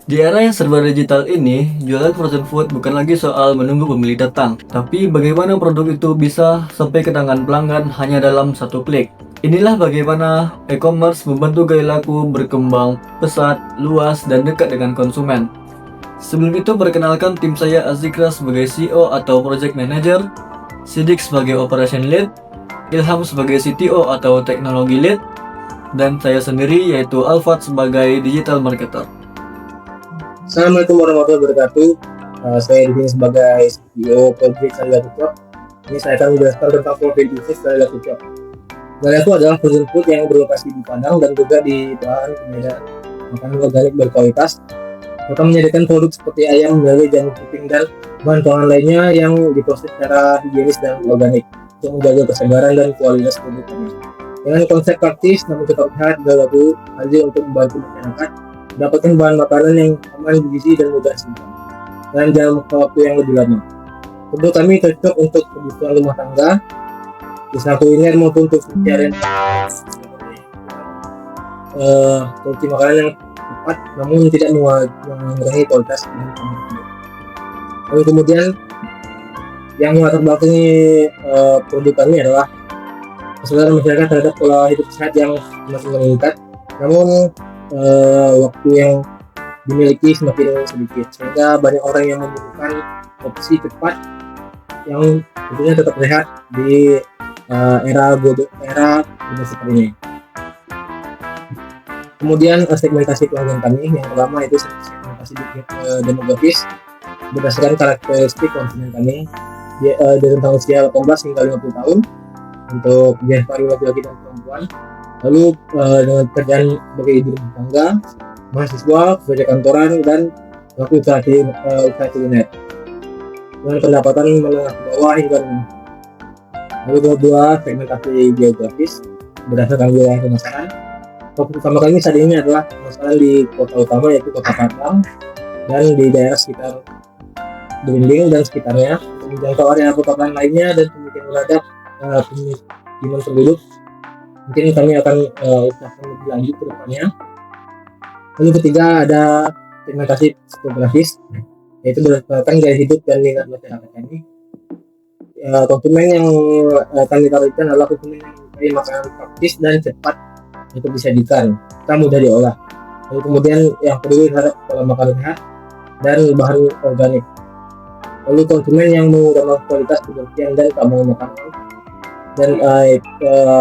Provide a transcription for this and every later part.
Di era yang serba digital ini, jualan frozen food bukan lagi soal menunggu pembeli datang, tapi bagaimana produk itu bisa sampai ke tangan pelanggan hanya dalam satu klik. Inilah bagaimana e-commerce membantu gaya laku berkembang pesat, luas, dan dekat dengan konsumen. Sebelum itu, perkenalkan tim saya Azikra sebagai CEO atau Project Manager, Sidik sebagai Operation Lead, Ilham sebagai CTO atau Teknologi Lead, dan saya sendiri yaitu Alfat sebagai Digital Marketer. Assalamualaikum warahmatullahi wabarakatuh. Saya di sini sebagai CEO Project Salila Tucok. Ini saya akan menjelaskan tentang profil bisnis Salila Tucok. Salila itu adalah frozen food yang berlokasi di Padang dan juga di bahan penyediaan makanan organik berkualitas. Mereka menyediakan produk seperti ayam, lele, jamur kuping, dan bahan pangan lainnya yang diproses secara higienis dan organik untuk menjaga kesegaran dan kualitas produk kami. Dengan konsep praktis namun tetap sehat dan laku hasil untuk membantu masyarakat mendapatkan bahan makanan yang aman, gizi, dan mudah simpan dalam jangka waktu yang lebih lama. Produk kami cocok untuk kebutuhan rumah tangga, usaha kuliner maupun untuk pencarian produksi makanan yang tepat namun tidak mengurangi kualitas dan kemasan. Lalu kemudian yang melatar belakangi produk kami adalah kesadaran masyarakat terhadap pola hidup sehat yang semakin meningkat, namun waktu yang dimiliki semakin sedikit, sehingga banyak orang yang membutuhkan opsi cepat yang tentunya tetap sehat di era global seperti ini. Kemudian segmentasi pelanggan kami yang pertama itu segmentasi demografis berdasarkan karakteristik konsumen kami dari rentang usia 18 hingga 50 tahun untuk jenis varian laki-laki dan perempuan. Lalu dengan pekerjaan sebagai ibu rumah tangga, mahasiswa, pekerja kantoran, dan pelaku usaha kuliner dengan pendapatan menengah ke bawah hingga rendah. Lalu kedua, segmentasi geografis berdasarkan wilayah pemasaran. Fokus utama kami saat ini adalah pemasaran di kota utama yaitu Kota Padang dan di daerah sekitar Berinding dan sekitarnya, untuk menjangkau area kota lainnya dan kemungkinan terhadap pemukiman penduduk. Mungkin kami akan usahakan lebih lanjut ke depannya. Lalu ketiga ada segmentasi psikografis, yaitu berdasarkan gaya hidup dan minat masyarakat kami. Konsumen yang kami targetkan adalah konsumen yang menyukai makanan praktis dan cepat untuk disajikan, tak mudah diolah. Lalu kemudian yang kedua terhadap pola makan sehat dan bahan organik. Lalu konsumen yang mengutamakan kualitas kebersihan dan keamanan makanan, dan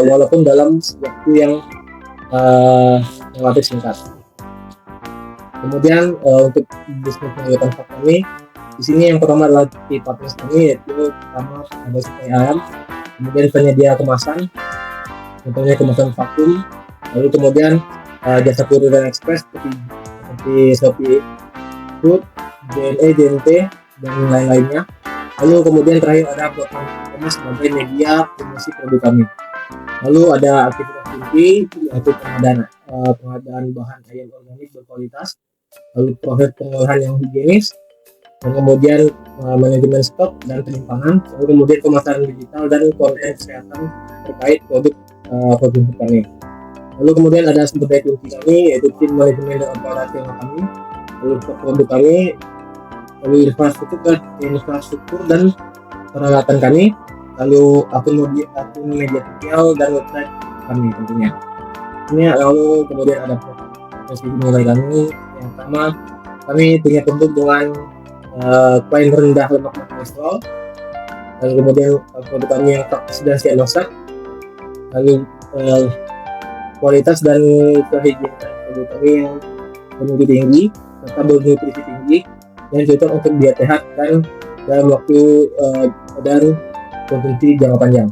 walaupun dalam waktu yang relatif singkat. Kemudian untuk bisnis penjualan kami di sini yang pertama adalah di partner kami, yaitu pertama ada suplai ayam, kemudian penyedia kemasan, contohnya kemasan vakum, lalu kemudian jasa kurir dan ekspres seperti Shopee Food, JNE, JNT, dan lain-lainnya. Lalu kemudian terakhir ada platform e-commerce sebagai media promosi produk kami. Lalu ada aktivitas inti yaitu pengadaan bahan ayam organik berkualitas, lalu proses pengolahan yang higienis, dan kemudian manajemen stok dan penyimpanan, lalu kemudian pemasaran digital dan konten kesehatan terkait produk kami. Lalu kemudian ada sumber daya kunci kami yaitu tim manajemen dan operasional kami, lalu produk kami, lalu infrastruktur dan peralatan kami, lalu akun media sosial dan website kami tentunya. Ini lalu kemudian ada proses mulai kami. Yang pertama, kami punya produk dengan klien rendah lemak dan kolesterol. Lalu kemudian produk kami yang praktis dan siap masak. Lalu kualitas dan kehigienan produk kami yang bermutu tinggi serta bernutrisi tinggi yang cocok untuk diet sehat dan dalam waktu dan konsumsi jangka panjang.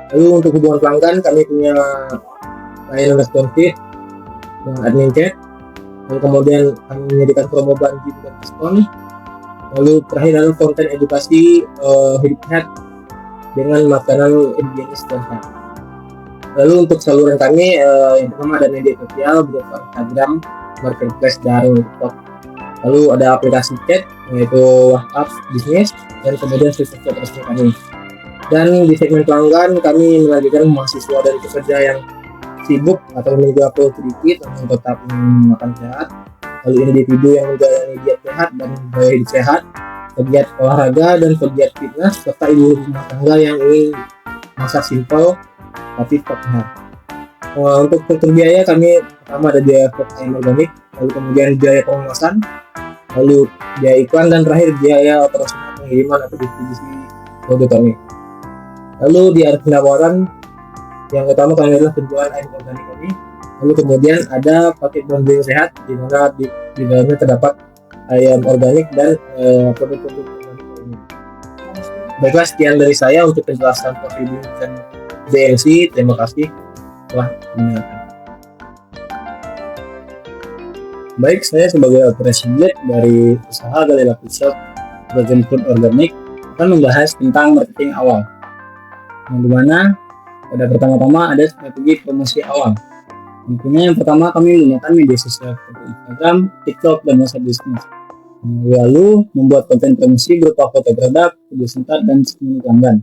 Lalu untuk hubungan pelanggan kami punya layanan responsif dengan admin chat, lalu kemudian kami menyediakan promo belanja dan diskon. Lalu terakhir adalah konten edukasi hidup sehat dengan makanan higienis dan sehat. Lalu untuk saluran kami yang pertama ada media sosial berupa Instagram, Marketplace, dan TikTok. Lalu ada aplikasi chat yaitu WhatsApp Business dan kemudian sistem operasi kami. Dan di segmen pelanggan kami menargetkan mahasiswa dan pekerja yang sibuk atau memiliki waktu sedikit untuk tetap makan sehat, lalu individu yang menjalani diet sehat dan gaya hidup sehat, pegiat olahraga dan pegiat fitness, serta ibu rumah tangga yang ingin masak simpel tapi tetap sehat. Untuk struktur biaya kami pertama ada biaya ayam organik, lalu kemudian biaya pengemasan, lalu biaya iklan, dan terakhir biaya operasional pengiriman atau distribusi produk kami. Lalu di area penawaran yang utama kami adalah penjualan ayam organik kami. Lalu kemudian ada paket bundling sehat di mana di dalamnya terdapat ayam organik dan produk-produk organik lainnya. Baiklah, sekian dari saya untuk penjelasan profil dan JLC. Terima kasih telah mendengarkan. Baik, saya sebagai operation lead dari usaha Galila Food Shop Frozen Food Organic akan membahas tentang marketing awal. Yang dimana pada pertama-tama ada strategi promosi awal. Tentunya yang pertama kami menggunakan media sosial seperti Instagram, TikTok, dan WhatsApp Business. Lalu membuat konten promosi berupa foto produk, video singkat, dan menu gambar,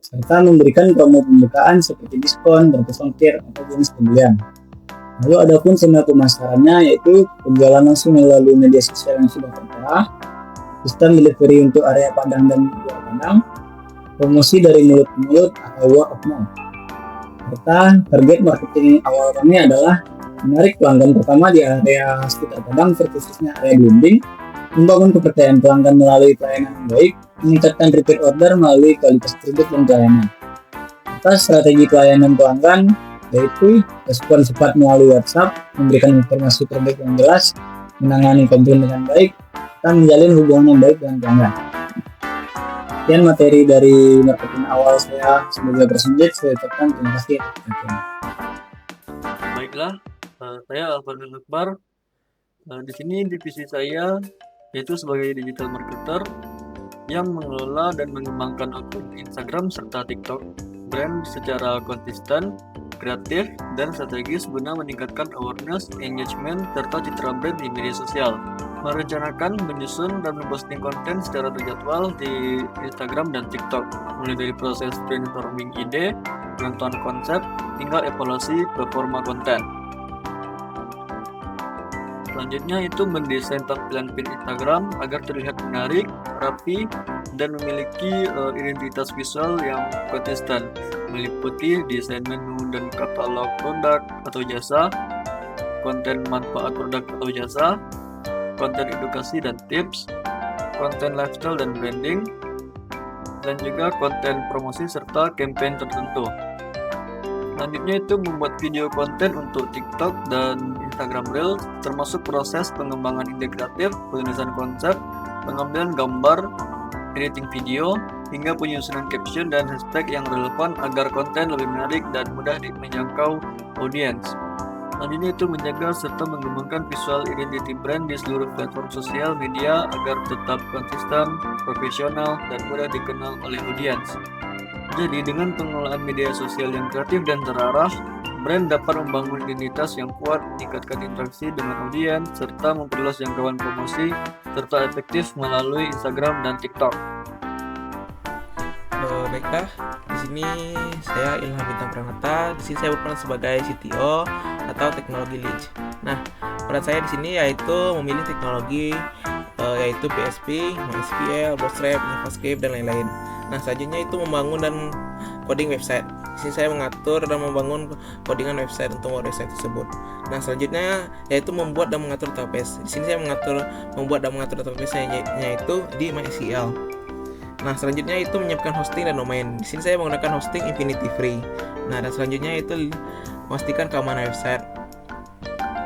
serta memberikan promo pembukaan seperti diskon, gratis ongkir, atau bonus pembelian. Lalu adapun channel pemasarannya yaitu penjualan langsung melalui media sosial yang sudah tertera, sistem delivery untuk area Padang dan luar Padang, promosi dari mulut ke mulut atau word of mouth. Serta target marketing awal kami adalah menarik pelanggan pertama di area sekitar Padang, terkhususnya area Blimbing, membangun kepercayaan pelanggan melalui pelayanan yang baik, meningkatkan repeat order melalui kualitas produk dan pelayanan. Atas strategi pelayanan pelanggan yaitu respon cepat melalui WhatsApp, memberikan informasi produk yang jelas, menangani komplain dengan baik, dan menjalin hubungan yang baik dengan pelanggan. Sekian materi dari marketing awal saya sebagai presenter. Saya ucapkan terima kasih. Baiklah, saya Alfred Akbar. Di sini divisi saya yaitu sebagai digital marketer yang mengelola dan mengembangkan akun Instagram serta TikTok brand secara konsisten, kreatif, dan strategis guna meningkatkan awareness, engagement, serta citra brand di media sosial. Merencanakan, menyusun, dan memposting konten secara terjadwal di Instagram dan TikTok, mulai dari proses brainstorming ide, penentuan konsep, hingga evaluasi performa konten. Selanjutnya itu mendesain tampilan feed Instagram agar terlihat menarik, rapi, dan memiliki identitas visual yang konsisten, meliputi desain menu dan katalog produk atau jasa, konten manfaat produk atau jasa, konten edukasi dan tips, konten lifestyle dan branding, dan juga konten promosi serta campaign tertentu. Selanjutnya itu membuat video konten untuk TikTok dan Instagram Reels, termasuk proses pengembangan ide kreatif, penulisan konsep, pengambilan gambar, editing video, hingga penyusunan caption dan hashtag yang relevan agar konten lebih menarik dan mudah menjangkau audiens. Selanjutnya itu menjaga serta mengembangkan visual identity brand di seluruh platform sosial media agar tetap konsisten, profesional, dan mudah dikenal oleh audiens. Jadi dengan pengelolaan media sosial yang kreatif dan terarah, brand dapat membangun identitas yang kuat, meningkatkan interaksi dengan audiens, serta memperluas jangkauan promosi, serta efektif melalui Instagram dan TikTok. Baiklah, di sini saya Ilham Bintang Pranata. Di sini saya berperan sebagai CTO atau teknologi lead. Nah, peran saya di sini yaitu memilih teknologi yaitu PHP, MySQL, Bootstrap, JavaScript, dan lain-lain. Nah, selanjutnya itu membangun dan coding website. Di sini saya mengatur dan membangun codingan website untuk website tersebut. Nah, selanjutnya yaitu membuat dan mengatur database. Di sini saya membuat dan mengatur database yaitu di MySQL. Nah, selanjutnya itu menyiapkan hosting dan domain. Di sini saya menggunakan hosting Infinity Free. Nah, dan selanjutnya itu memastikan keamanan website.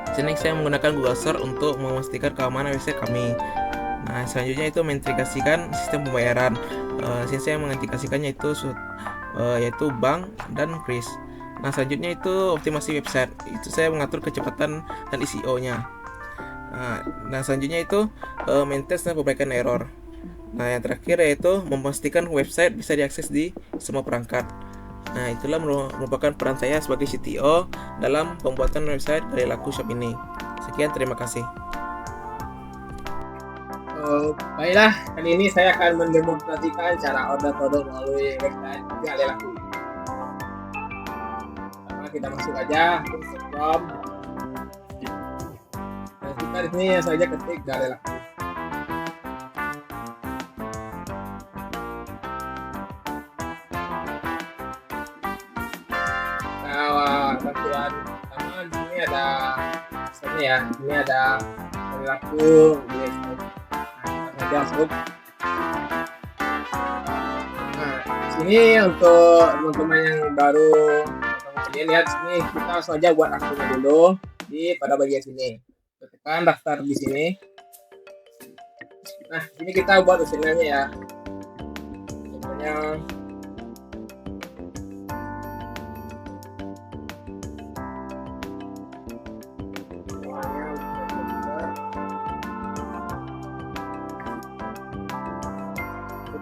Di sini saya menggunakan Google Search untuk memastikan keamanan website kami. Nah, selanjutnya itu mengintegrasikan sistem pembayaran. Di sini saya mengintegrasikannya yaitu bank dan Kris. Nah, selanjutnya itu optimasi website. Itu saya mengatur kecepatan dan SEO-nya. Nah, selanjutnya itu maintenance dan perbaikan error. Nah, yang terakhir yaitu memastikan website bisa diakses di semua perangkat. Nah, itulah merupakan peran saya sebagai CTO dalam pembuatan website dari Laku Shop ini. Sekian, terima kasih. Baiklah, kali ini saya akan mendemonstrasikan cara order produk melalui website Galila Laku. Pertama kita masuk aja ke Instagram. Nah, kita Kita di sini saja ketik dari laku. Nah, tampilan pertama di sini ada misalnya ya, ini ada dari laku, nah, kita saja masuk. Nah, sini untuk teman-teman yang baru kalian lihat sini, kita langsung aja buat akunnya dulu pada bagian sini. Tekan daftar di sini. Nah, ini kita buat username ya. Contohnya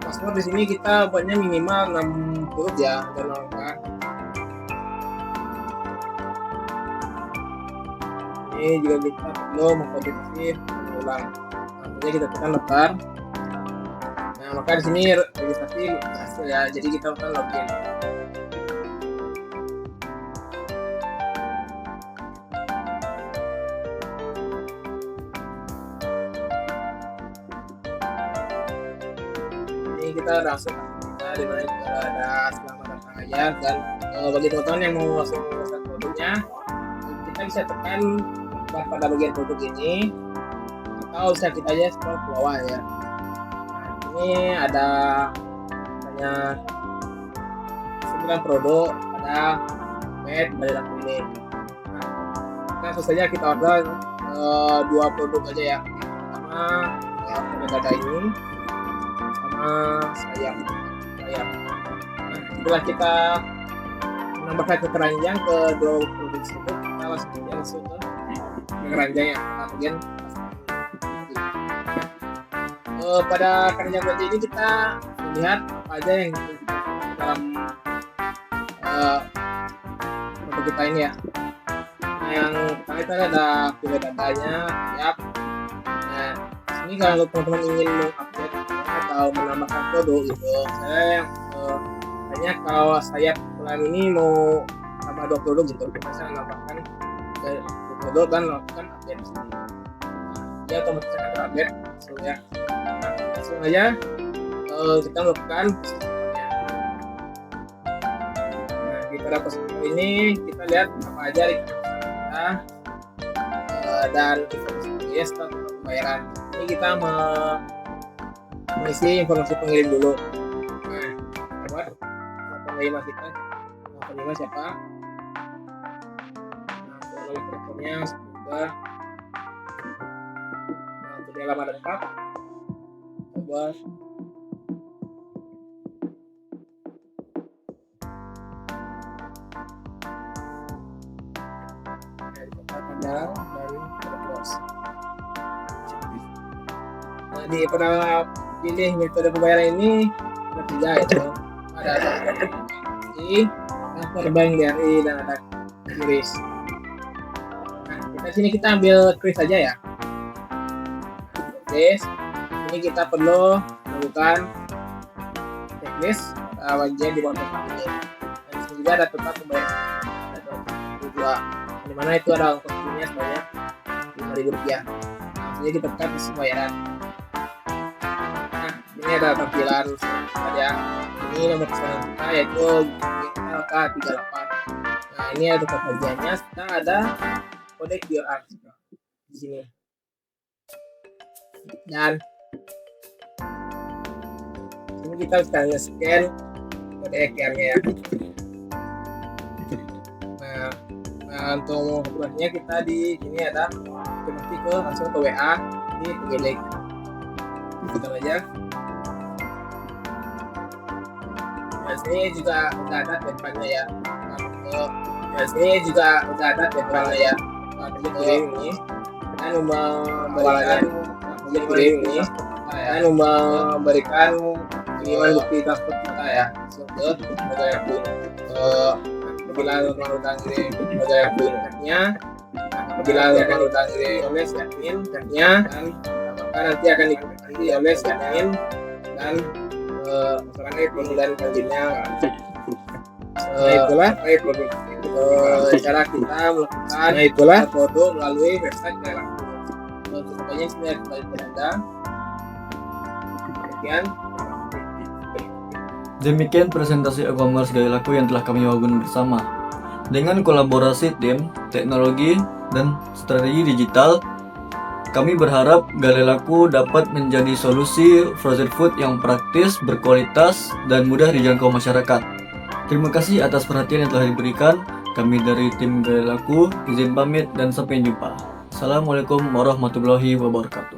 password di sini kita buatnya minimal 6 huruf ya, dan angka. Ini juga kita perlu mengkodifikasi mengulang. Nah, kita tekan daftar. Nah, maka di sini registrasi berhasil ya. Jadi kita akan login. Ini kita langsung kita di mana juga ada selamat datang aja, dan bagi teman-teman yang mau langsung menggunakan produknya, kita bisa tekan pada bagian produk ini, atau bisa kita aja scroll ke bawah ya. Nah, ini ada banyak 9 produk, ada web dari laku ini. Nah, langsung saja kita order 2 produk aja ya. Pertama produk data ini sama sayap. Nah, setelah kita menambahkan keranjang ke 2 produk tersebut, kita langsung ke keranjang ya, bagian pada keranjang berarti ini kita melihat apa aja yang dalam produk kita ini ya. Nah, yang pertama itu ada file datanya, siap. Nah, ini kalau teman-teman ingin mengupdate atau menambahkan produk itu, saya hanya kalau saya plan ini mau tambah 2 produk gitu, saya menambahkan produk dan lakukan update di sini. Nah, dia otomatis akan terupdate ya. Nah, langsung aja kita melakukan sistemnya. Nah, di pada posisi ini kita lihat apa aja rekening kita dan informasi status pembayaran. Ini kita mengisi informasi pengirim dulu. Nah, buat penerima kita, penerima siapa? Lalu rekeningnya semoga. Nah, untuk di halaman 4 coba dari close. Nah, di pada pilih metode pembayaran ini ada 3 itu. Ada transfer bank BRI dan ada QRIS. Nah, sini kita ambil QRIS saja ya. QRIS ini kita perlu melakukan checklist wajib di bawah tempat ini. Dan sini juga ada tempat pembayaran ada 22, di mana itu ada ongkosnya sebanyak Rp5.000. Nah, sini kita tekan proses pembayaran. Nah, ini ada tampilan ya. Ini nomor pesanan kita yaitu GLK38. Nah, ini ada bagiannya. Sekarang ada kode QR di sini. Dan ini kita bisa nge-scan kode QR-nya ya. Nah, untuk menghubunginya kita di sini ada otomatis langsung ke WA di pemilik. Kita aja. Nah, sini juga udah ada template-nya ya. Nah, sini juga udah ada template-nya ya. Ini dan memberikan kiriman bukti transport kita ya ke negara pun. Apabila melakukan kirim negara punnya, apabila akan melakukan kirim oleh admin-nya, dan maka nanti akan diikuti oleh admin dan masalahnya kemudian kantinnya. Itulah cara kita melakukan produk melalui website Lelang. untuk fotonya sini kembali ke Anda. Sekian. Demikian presentasi e-commerce Gaya Laku yang telah kami bangun bersama. Dengan kolaborasi tim, teknologi, dan strategi digital, kami berharap Gaya Laku dapat menjadi solusi frozen food yang praktis, berkualitas, dan mudah dijangkau masyarakat. Terima kasih atas perhatian yang telah diberikan. Kami dari tim Gaya Laku izin pamit dan sampai jumpa. Assalamualaikum warahmatullahi wabarakatuh.